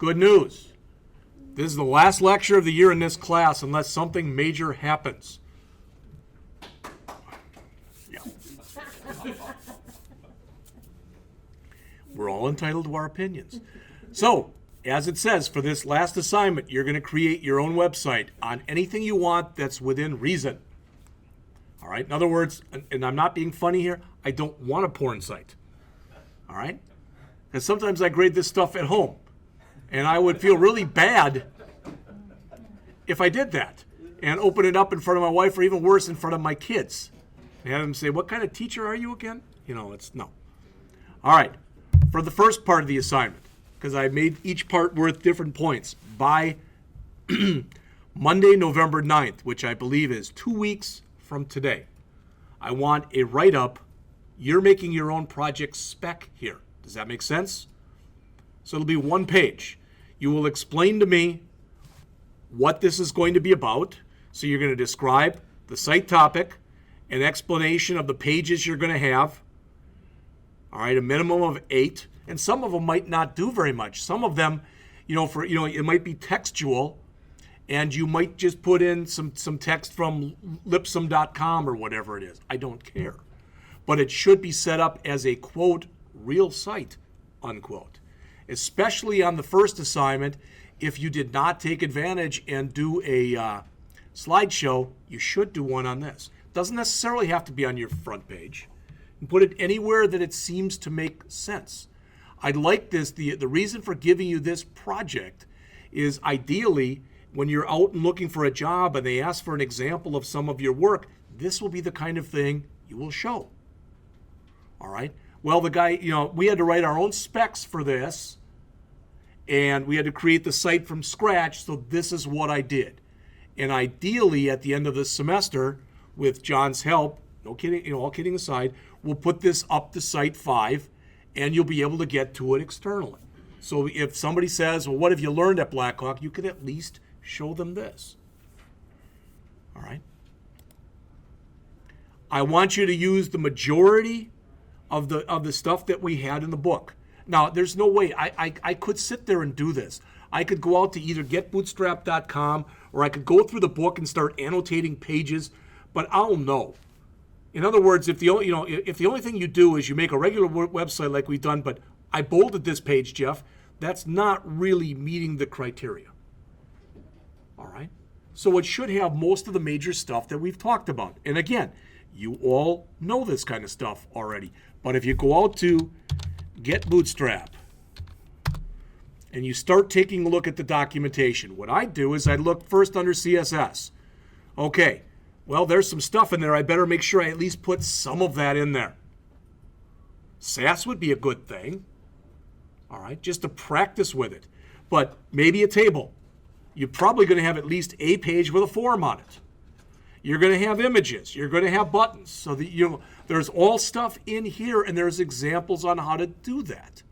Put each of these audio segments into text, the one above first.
Good news. This is the last lecture of the year in this class unless something major happens. Yeah. We're all entitled to our opinions. So, as it says, for this last assignment, you're going to create your own website on anything you want that's within reason. All right? In other words, and I'm not being funny here, I don't want a porn site. All right? Because sometimes I grade this stuff at home. And I would feel really bad if I did that and open it up in front of my wife, or even worse, in front of my kids. And have them say, what kind of teacher are you again? You know, it's no. All right. For the first part of the assignment, because I made each part worth different points, by Monday, November 9th, which I believe is 2 weeks from today, I want a write-up. You're making your own project spec here. Does that make sense? So it'll be 1 page. You will explain to me what this is going to be about. So you're going to describe the site topic, an explanation of the pages you're going to have. All right, a minimum of 8. And some of them might not do very much. Some of them, it might be textual, and you might just put in some text from lipsum.com or whatever it is. I don't care. But it should be set up as a, quote, real site, unquote. Especially on the first assignment, if you did not take advantage and do a slideshow, you should do one on this. Doesn't necessarily have to be on your front page. And put it anywhere that it seems to make sense. I like this. The reason for giving you this project is ideally when you're out and looking for a job and they ask for an example of some of your work, this will be the kind of thing you will show. All right? Well, the guy, we had to write our own specs for this, and we had to create the site from scratch, so this is what I did. And ideally, at the end of the semester, with John's help, no kidding, all kidding aside, we'll put this up to Site 5, and you'll be able to get to it externally. So if somebody says, well, what have you learned at Blackhawk, you can at least show them this. All right? I want you to use the majority of the stuff that we had in the book. Now, there's no way. I could sit there and do this. I could go out to either getbootstrap.com or I could go through the book and start annotating pages, but I'll know. In other words, if the only thing you do is you make a regular website like we've done, but I bolded this page, Jeff, that's not really meeting the criteria. All right? So it should have most of the major stuff that we've talked about. And again, you all know this kind of stuff already. But if you go out to Get Bootstrap and you start taking a look at the documentation, what I do is I look first under CSS. Okay, well, there's some stuff in there. I better make sure I at least put some of that in there. SAS would be a good thing, all right, just to practice with it. But maybe a table. You're probably going to have at least a page with a form on it. You're going to have images. You're going to have buttons. So that there's all stuff in here, and there's examples on how to do that.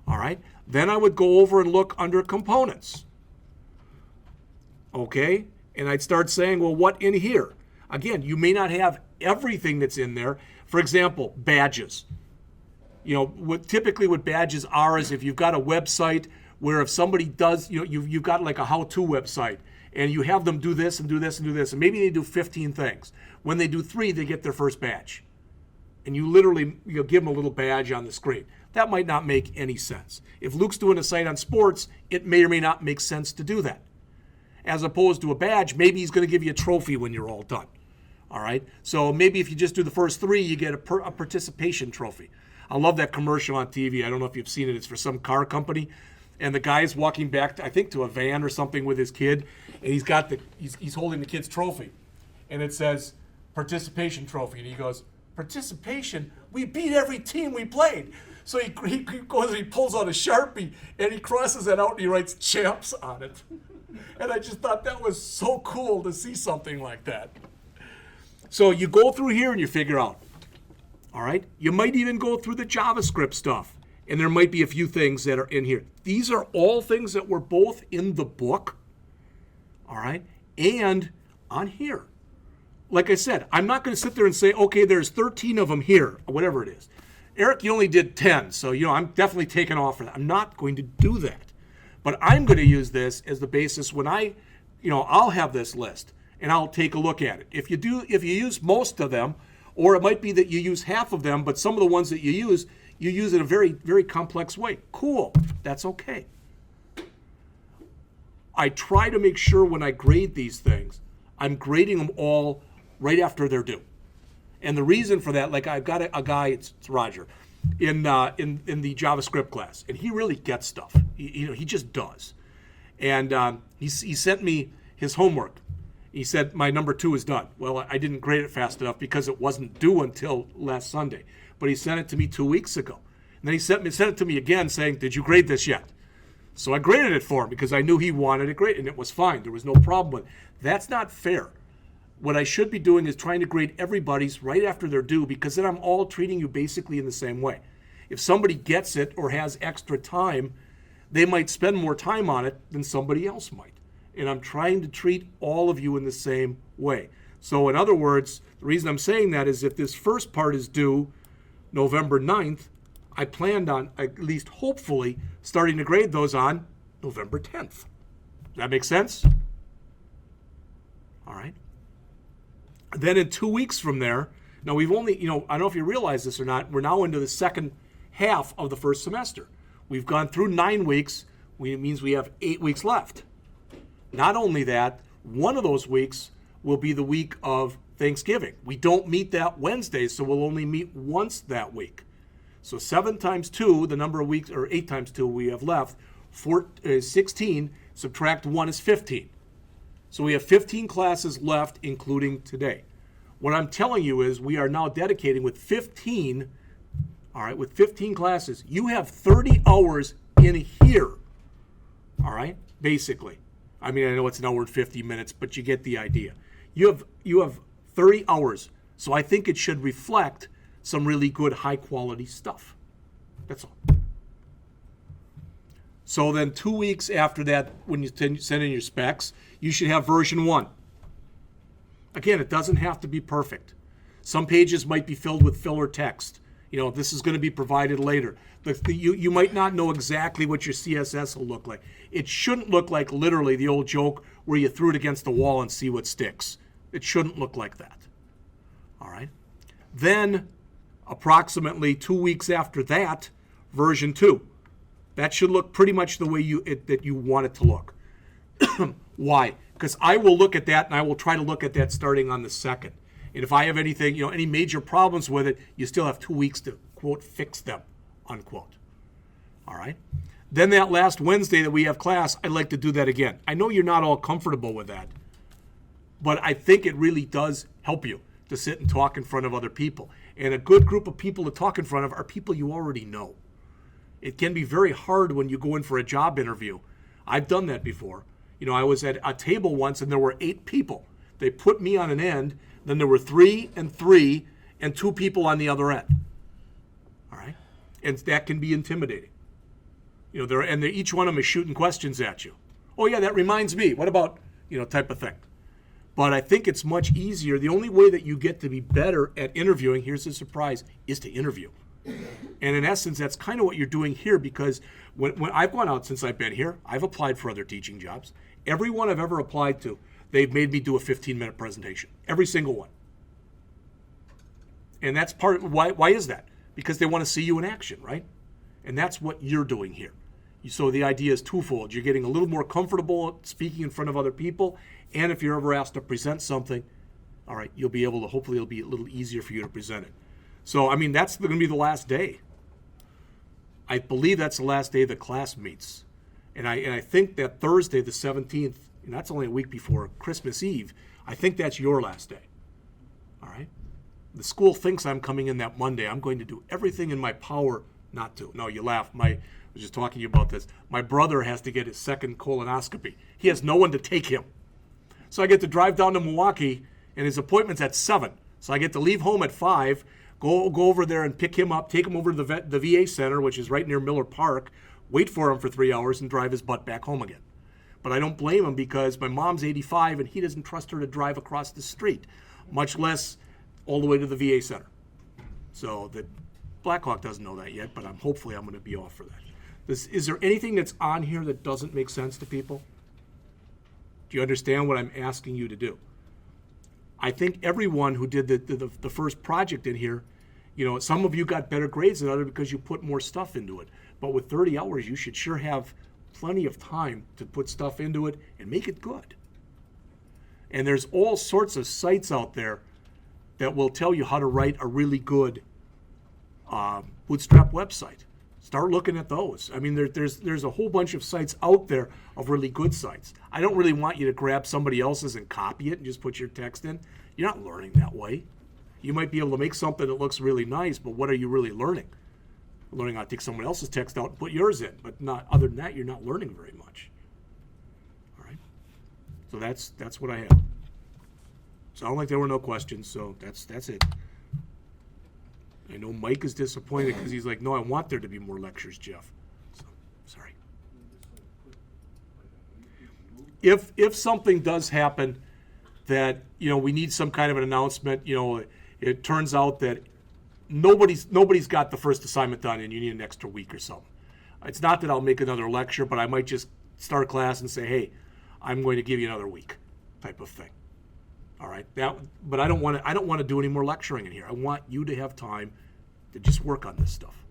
All right? Then I would go over and look under components. Okay? And I'd start saying, well, what in here? Again, you may not have everything that's in there. For example, badges. Typically what badges are is if you've got a website where if somebody does, you've got like a how-to website, and you have them do this and do this and do this, and maybe they do 15 things. When they do 3, they get their first badge. And you literally give them a little badge on the screen. That might not make any sense. If Luke's doing a site on sports, it may or may not make sense to do that. As opposed to a badge, maybe he's going to give you a trophy when you're all done. All right? So maybe if you just do the first 3, you get a participation trophy. I love that commercial on TV. I don't know if you've seen it. It's for some car company. And the guy's walking back, I think, to a van or something with his kid, and he's holding the kid's trophy, and it says participation trophy, and he goes, participation? We beat every team we played. So he goes and he pulls out a Sharpie and he crosses it out and he writes champs on it. And I just thought that was so cool to see something like that. So you go through here and you figure out, all right? You might even go through the JavaScript stuff. And there might be a few things that are in here. These are all things that were both in the book, all right, and on here. Like I said, I'm not going to sit there and say, okay, there's 13 of them here, or whatever it is. Eric, you only did 10, so I'm definitely taking off for that. I'm not going to do that. But I'm going to use this as the basis when I'll have this list and I'll take a look at it. If you use most of them, or it might be that you use half of them, but some of the ones that you use in a very, very complex way. Cool, that's okay. I try to make sure when I grade these things, I'm grading them all right after they're due. And the reason for that, like I've got a guy, it's Roger, in the JavaScript class, and he really gets stuff. He just does. And he sent me his homework. He said, my number 2 is done. Well, I didn't grade it fast enough because it wasn't due until last Sunday. But he sent it to me 2 weeks ago. And then he sent it to me again saying, did you grade this yet? So I graded it for him because I knew he wanted it graded, and it was fine. There was no problem with it. That's not fair. What I should be doing is trying to grade everybody's right after they're due, because then I'm all treating you basically in the same way. If somebody gets it or has extra time, they might spend more time on it than somebody else might. And I'm trying to treat all of you in the same way. So in other words, the reason I'm saying that is if this first part is due November 9th, I planned on, at least hopefully, starting to grade those on November 10th. Does that make sense? All right. Then in 2 weeks from there, now we've only, I don't know if you realize this or not, we're now into the second half of the first semester. We've gone through 9 weeks, it means we have 8 weeks left. Not only that, one of those weeks will be the week of Thanksgiving. We don't meet that Wednesday, so we'll only meet once that week. So 7 times 2, the number of weeks, or 8 times 2 we have left, 16, subtract 1 is 15. So we have 15 classes left, including today. What I'm telling you is we are now dedicating with 15, all right, with 15 classes. You have 30 hours in here, all right, basically. I mean, I know it's an hour and 50 minutes, but you get the idea. You have 30 hours, so I think it should reflect some really good, high-quality stuff. That's all. So then 2 weeks after that, when you send in your specs, you should have version 1. Again, it doesn't have to be perfect. Some pages might be filled with filler text. This is going to be provided later. You might not know exactly what your CSS will look like. It shouldn't look like literally the old joke where you threw it against the wall and see what sticks. It shouldn't look like that. All right? Then, approximately 2 weeks after that, version 2. That should look pretty much the way that you want it to look. Why? Because I will look at that, and I will try to look at that starting on the 2nd. And if I have anything, any major problems with it, you still have 2 weeks to, quote, fix them, unquote. All right? Then that last Wednesday that we have class, I'd like to do that again. I know you're not all comfortable with that, but I think it really does help you to sit and talk in front of other people. And a good group of people to talk in front of are people you already know. It can be very hard when you go in for a job interview. I've done that before. I was at a table once and there were 8 people. They put me on an end, then there were 3 and 3 and 2 people on the other end. All right? And that can be intimidating. Each one of them is shooting questions at you. Oh yeah, that reminds me. What about, type of thing. But I think it's much easier. The only way that you get to be better at interviewing, here's the surprise, is to interview. And in essence, that's kind of what you're doing here, because when I've gone out since I've been here, I've applied for other teaching jobs. Every one I've ever applied to, they've made me do a 15-minute presentation. Every single one. And that's part of why is that? Because they want to see you in action, right? And that's what you're doing here. So the idea is twofold. You're getting a little more comfortable speaking in front of other people, and if you're ever asked to present something, all right, hopefully it'll be a little easier for you to present it. So, that's going to be the last day. I believe that's the last day the class meets. And I think that Thursday, the 17th, and that's only a week before Christmas Eve, I think that's your last day. All right? The school thinks I'm coming in that Monday. I'm going to do everything in my power not to. No, you laugh. I was just talking to you about this. My brother has to get his second colonoscopy. He has no one to take him. So I get to drive down to Milwaukee, and his appointment's at 7. So I get to leave home at 5, go over there and pick him up, take him over to the VA Center, which is right near Miller Park, wait for him for 3 hours, and drive his butt back home again. But I don't blame him, because my mom's 85, and he doesn't trust her to drive across the street, much less all the way to the VA Center. So the Blackhawk doesn't know that yet, but hopefully I'm going to be off for that. Is there anything that's on here that doesn't make sense to people? Do you understand what I'm asking you to do? I think everyone who did the first project in here, some of you got better grades than others because you put more stuff into it. But with 30 hours, you should sure have plenty of time to put stuff into it and make it good. And there's all sorts of sites out there that will tell you how to write a really good Bootstrap website. Start looking at those. I mean, there's a whole bunch of sites out there of really good sites. I don't really want you to grab somebody else's and copy it and just put your text in. You're not learning that way. You might be able to make something that looks really nice, but what are you really learning? Learning how to take someone else's text out and put yours in, but not other than that, you're not learning very much. All right. So that's what I have. Sounded like there were no questions, so that's it. I know Mike is disappointed because he's like, no, I want there to be more lectures, Jeff. So, sorry. If something does happen that, we need some kind of an announcement, it turns out that nobody's got the first assignment done and you need an extra week or something. It's not that I'll make another lecture, but I might just start class and say, hey, I'm going to give you another week type of thing. All right. But I don't want to do any more lecturing in here. I want you to have time to just work on this stuff.